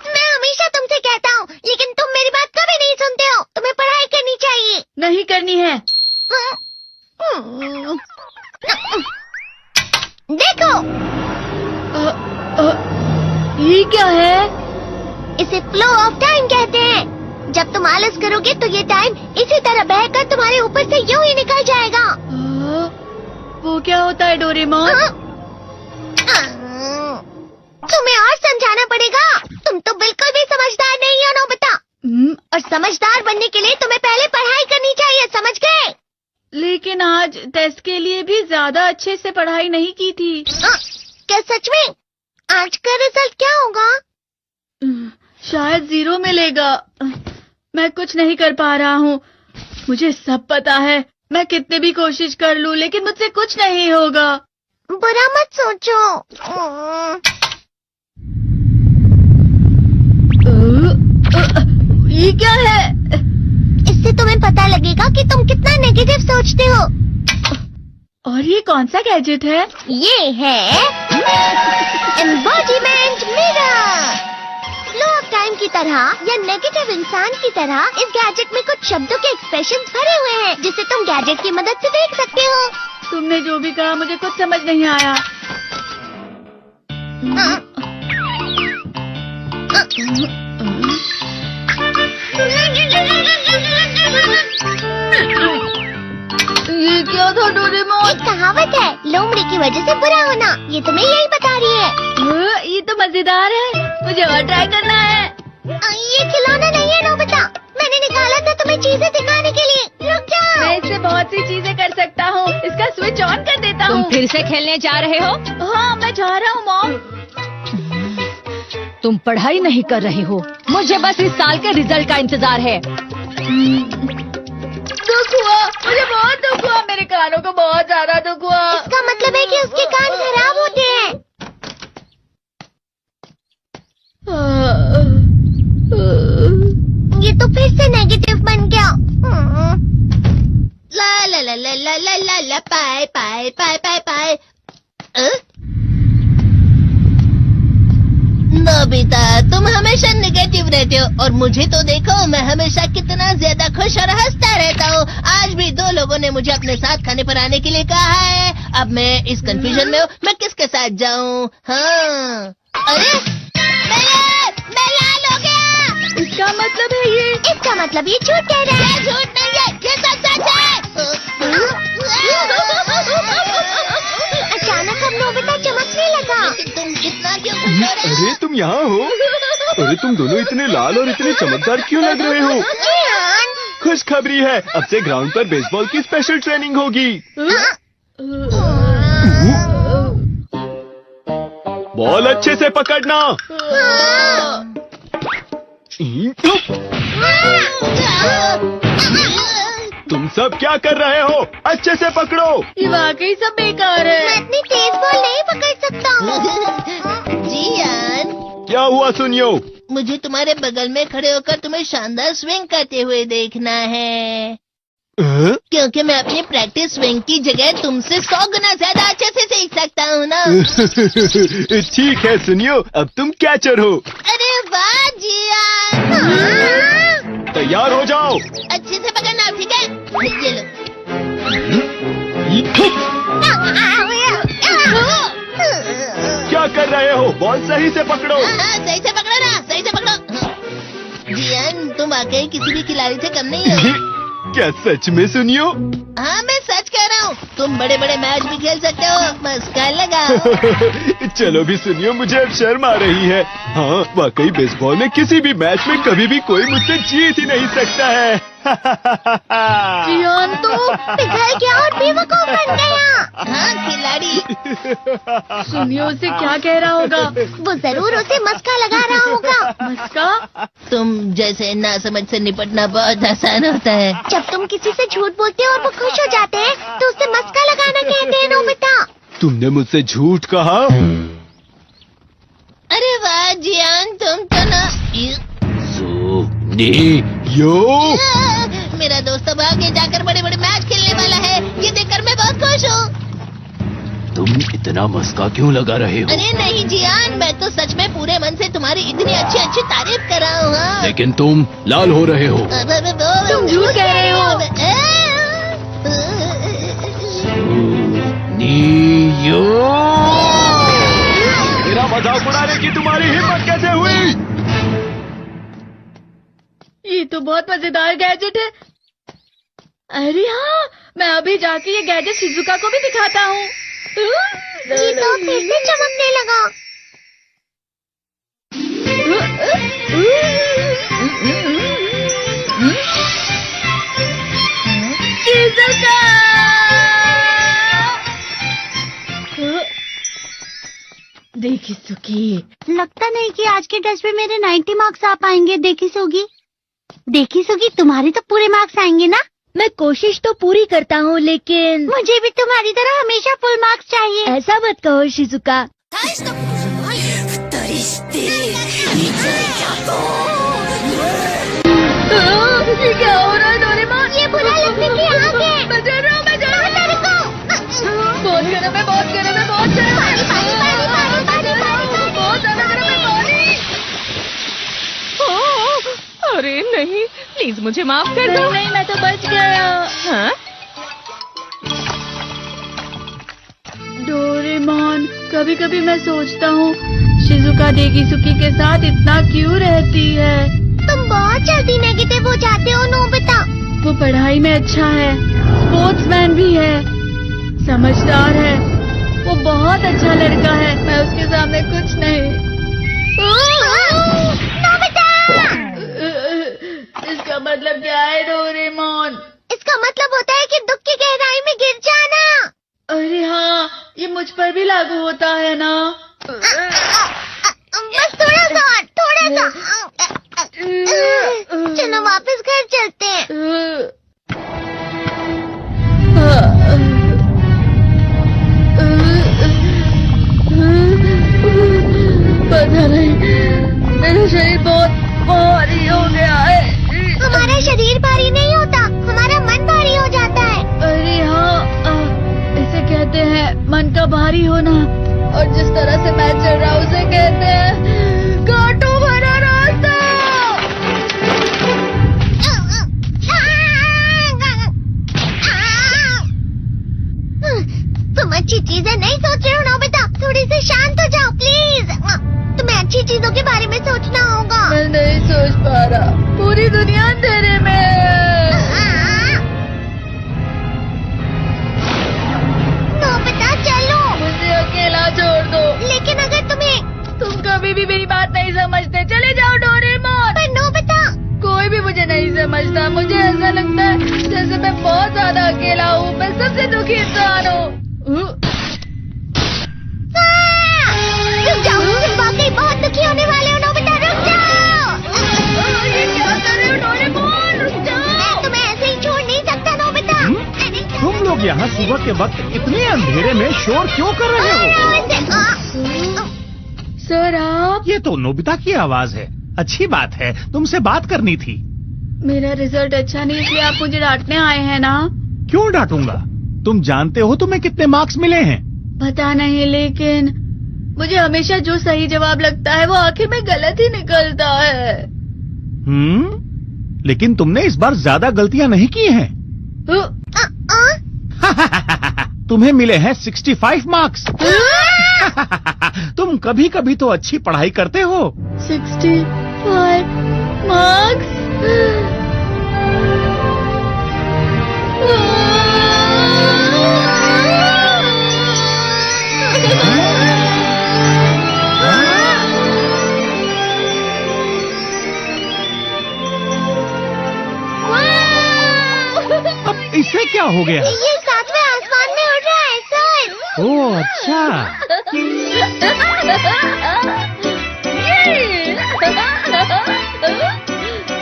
मैं हमेशा तुमसे कहता हूँ, लेकिन तुम मेरी बात कभी नहीं सुनते हो। तुम्हें पढ़ाई करनी चाहिए। नहीं करनी है। देखो, ये क्या है? इसे फ्लो ऑफ टाइम कहते हैं। जब तुम आलस करोगे तो ये टाइम इसी तरह बहकर तुम्हारे ऊपर से यूं ही निकल जाएगा। वो क्या होता है डोरेमोन? तुम्हें और समझाना पड़ेगा। तुम तो बिल्कुल भी समझदार नहीं हो नोबिता। और समझदार बनने के लिए तुम्हें पहले पढ़ाई करनी चाहिए, समझ गए? लेकिन आज टेस्ट के लिए भी ज्यादा अच्छे से पढ़ाई नहीं की थी। क्या सच में? आज का रिजल्ट क्या होगा? शायद 0 मिलेगा। मैं कुछ नहीं कर पा रहा हूँ। मुझे सब पता है। मैं कितने भी कोशिश कर लूँ, लेकिन मुझसे कुछ नहीं होगा। बुरा मत सोचो। ये क्या है? इससे तुम्हें पता लगेगा कि तुम कितना नेगेटिव सोचते हो। और ये कौन सा गैजेट है? ये है embodiment mirror. Flow of time की तरह या नेगेटिव इंसान की तरह इस गैजेट में कुछ शब्दों के एक्सप्रेशंस भरे हुए हैं, जिसे तुम गैजेट की मदद से देख सकते हो। तुमने जो भी कहा मुझे कुछ समझ नहीं आया। ये क्या था डोरेमोन? एक कहावत है, लोमड़ी की वजह से बुरा होना। ये तुम्हें यही बता रही है। ये तो मजेदार है। मुझे और ट्राई करना है। ये खिलौना नहीं है नोबिता। मैंने निकाला था तुम्हें चीजें दिखाने के लिए। रुक जाओ। मैं इससे बहुत सी चीजें कर सकता हूँ। इसका स्विच ऑन कर देता हूँ। तुम फिर से खेलने जा रहे हो? हाँ, मैं जा रहा हूँ मॉम। तुम पढ़ाई नहीं कर रही हो। मुझे बस इस साल के रिजल्ट का इंतजार है। दुख हुआ, मुझे बहुत दुख हुआ। मेरे कानों को बहुत ज्यादा दुख हुआ। इसका मतलब है कि उसके कान खराब होते हैं। ये तो फिर से नेगेटिव बन गया। ला ला ला ला ला ला ला ला पाए पाए पाए पाए पाए। नोबिता, तुम हमेशा नेगेटिव रहते हो और मुझे तो देखो, मैं हमेशा कितना ज्यादा खुश और हंसता रहता हूँ। आज भी 2 लोगों ने मुझे अपने साथ खाने पर आने के लिए कहा है। अब मैं इस कंफ्यूजन में हूँ, मैं किसके साथ जाऊँ? हाँ, अरे मैं लाल हो गया। इसका मतलब है ये? इसका मतलब ये झूठ कह रहा है। झूठ नहीं है, ये सब सच है। अचानक अब नोबिता चमकने लगा। तुम इतना क्यों खुश हो रहे हो? अरे तुम यहाँ हो? अरे तुम दोनों इतने लाल और इतने चमकदार क्यों लग रहे हो? खुशखबरी है, अब से ग्राउंड पर बेसबॉल की स्पेशल ट्रेनिंग होगी। बॉल अच्छे से पकड़ना। तुम सब क्या कर रहे हो? अच्छे से पकड़ो। ये वाकई सब बेकार मैं है। इतनी तेज बॉल नहीं पकड़ सकता हूँ। जियान, क्या हुआ सुनियो? मुझे तुम्हारे बगल में खड़े होकर तुम्हें शानदार स्विंग करते हुए देखना है। क्योंकि मैं अपनी प्रैक्टिस स्विंग की जगह तुमसे 100 गुना ज्यादा अच्छे से सीख सकता हूँ ना। ठीक है सुनियो, अब तुम कैचर हो। अरे वाह जियान। तैयार हो जाओ। अच्छे से पकड़ना, ठीक है? ये लो। क्या कर रहे हो? बॉल सही से पकड़ो। सही से पकड़ो ना, सही से पकड़ो। जियान, तुम वाकई किसी भी खिलाड़ी से कम नहीं हो। क्या सच में सुनियो? हाँ, मैं सच कह रहा हूँ। तुम बड़े बड़े मैच भी खेल सकते हो, मस्का लगाओ। चलो भी सुनियो, मुझे अब शर्म आ रही है। हाँ, वाकई बेसबॉल में किसी भी मैच में कभी भी कोई मुझसे जीत ही नहीं सकता है। जियान तो पिघल गया और बेवकूफ बन गया। हाँ, खिलाड़ी। सुनियो उसे क्या कह रहा होगा? वो जरूर उसे मस्का लगा रहा होगा। मस्का? तुम जैसे नासमझ से निपटना बहुत आसान होता है। जब तुम किसी से झूठ बोलते हो और वो खुश हो जाते हैं, तो उसे मस्का लगाना कहते हैं नोबिता। तुमने मुझसे झूठ कहा? अरे वाह जियान, तुम तो ना। यो, मेरा दोस्त अब आगे जाकर बड़े बड़े मैच खेलने वाला है। ये देखकर मैं बहुत खुश हूँ। तुम इतना मस्का क्यों लगा रहे हो? अरे नहीं जियान, मैं तो सच में पूरे मन से तुम्हारी इतनी अच्छी अच्छी तारीफ कर रहा हूँ। हाँ। लेकिन तुम लाल हो रहे हो। तुम झूठ कह रहे हो। नियो, मेरा मजाक उड़ाने की तुम्हारी हिम्मत कैसे हुई? ये तो बहुत मजेदार गैजेट है। अरे हाँ, मैं अभी जाके ये गैजेट शिजुका को भी दिखाता हूँ। ये तो फिर से चमकने लगा। शिजुका! देखी सुकी, लगता नहीं कि आज के टेस्ट में मेरे 90 मार्क्स आ पाएंगे। देखी सोगी, तुम्हारे तो पूरे मार्क्स आएंगे ना? मैं कोशिश तो पूरी करता हूँ, लेकिन मुझे भी तुम्हारी तरह हमेशा फुल मार्क्स चाहिए। ऐसा मत कहो शिजुका। ये क्या हो रहा है डोरेमोन? ये बुरा लगने की आग है। मैं डर रहा हूँ, मैं डर रहा हूँ। बहुत गर्म है, बहुत गर्म है, बहुत गर्म है। पानी। बहुत ज्यादा गर्म है पानी। अरे नहीं, प्लीज मुझे माफ कर दो। नहीं, मैं तो बच गया। हाँ? डोरेमोन, कभी कभी मैं सोचता हूँ शिजुका डेगिसुकी के साथ इतना क्यों रहती है। तुम बहुत जल्दी नेगेटिव हो जाते हो नोबिता। वो पढ़ाई में अच्छा है, स्पोर्ट्समैन भी है, समझदार है, वो बहुत अच्छा लड़का है। मैं उसके सामने कुछ नहीं। नोबिता! इसका मतलब क्या है डोरेमोन? इसका मतलब होता है कि दुख की गहराई में गिर जाना। अरे हाँ, ये मुझ पर भी लागू होता है ना। बस थोड़ा सा। चलो वापस घर चलते हैं। पता नहीं, मेरा शरीर बहुत भारी हो गया है। हमारा शरीर भारी नहीं होता, हमारा मन भारी हो जाता है। अरे हाँ, इसे कहते हैं मन का भारी होना। और जिस तरह से मैं चल रहा हूँ उसे कहते हैं कांटों भरा रास्ता। तुम अच्छी चीजें नहीं सोच रहे हो नोबिता, थोड़ी सी शांत हो जाओ प्लीज। तुम्हें अच्छी चीजों के बारे में सोचना होगा। मैं नहीं सोच पा रहा, पूरी दुनिया अंधेरे में है। नोबिता चलो। मुझे अकेला छोड़ दो। लेकिन अगर तुम कभी भी मेरी बात नहीं समझते, चले जाओ डोरेमोन। पर नोबिता, कोई भी मुझे नहीं समझता। मुझे ऐसा लगता है जैसे मैं बहुत ज्यादा अकेला हूँ, मैं सबसे दुखी इंसान हूँ। रुक जाओ, तुम वाकई बहुत दुखी होने वाले हो नोबिता, रुक जाओ। ये क्या कर रहे हो डोरेमोन? रुक जाओ। मैं तुम्हें ऐसे ही छोड़ नहीं सकता नोबिता। तुम लोग यहाँ सुबह के वक्त इतने अंधेरे में शोर क्यों कर रहे हो? सर आप? ये तो नोबिता की आवाज है। अच्छी बात है, तुमसे बात करनी थी। मेरा रिजल्ट अच्छा नहीं, इसलिए आप मुझे डांटने आए हैं ना? क्यों डांटूंगा? तुम जानते हो तुम्हें कितने मार्क्स मिले हैं? पता नहीं, लेकिन मुझे हमेशा जो सही जवाब लगता है वो आखिर में गलत ही निकलता है। लेकिन तुमने इस बार ज्यादा गलतियां नहीं की हैं। तुम्हें मिले हैं 65 मार्क्स। तुम कभी कभी तो अच्छी पढ़ाई करते हो। 65 मार्क्स? अब इससे क्या हो गया? ये सातवें आसमान में उड़ रहा है सर। ओह अच्छा।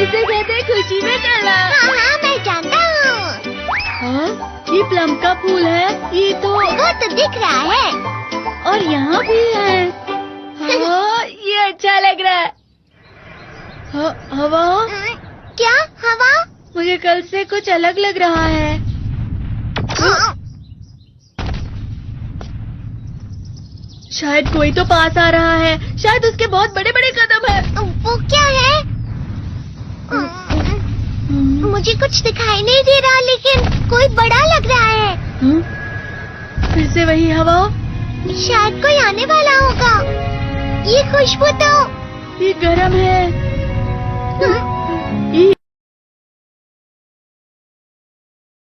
इसे कहते हैं खुशी में चला। हाँ, मैं जानता हूँ। हाँ, ये प्लम का फूल है। ये तो वो तो दिख रहा है। और यहाँ भी है। हाँ, ये अच्छा लग रहा है। हवा? क्या हवा? मुझे कल से कुछ अलग लग रहा है। शायद कोई तो पास आ रहा है। शायद उसके बहुत बड़े बड़े कदम है। वो क्या है? मुझे कुछ दिखाई नहीं दे रहा, लेकिन कोई बड़ा लग रहा है। फिर से वही हवा। शायद कोई आने वाला होगा। ये खुशबू तो ये गर्म है।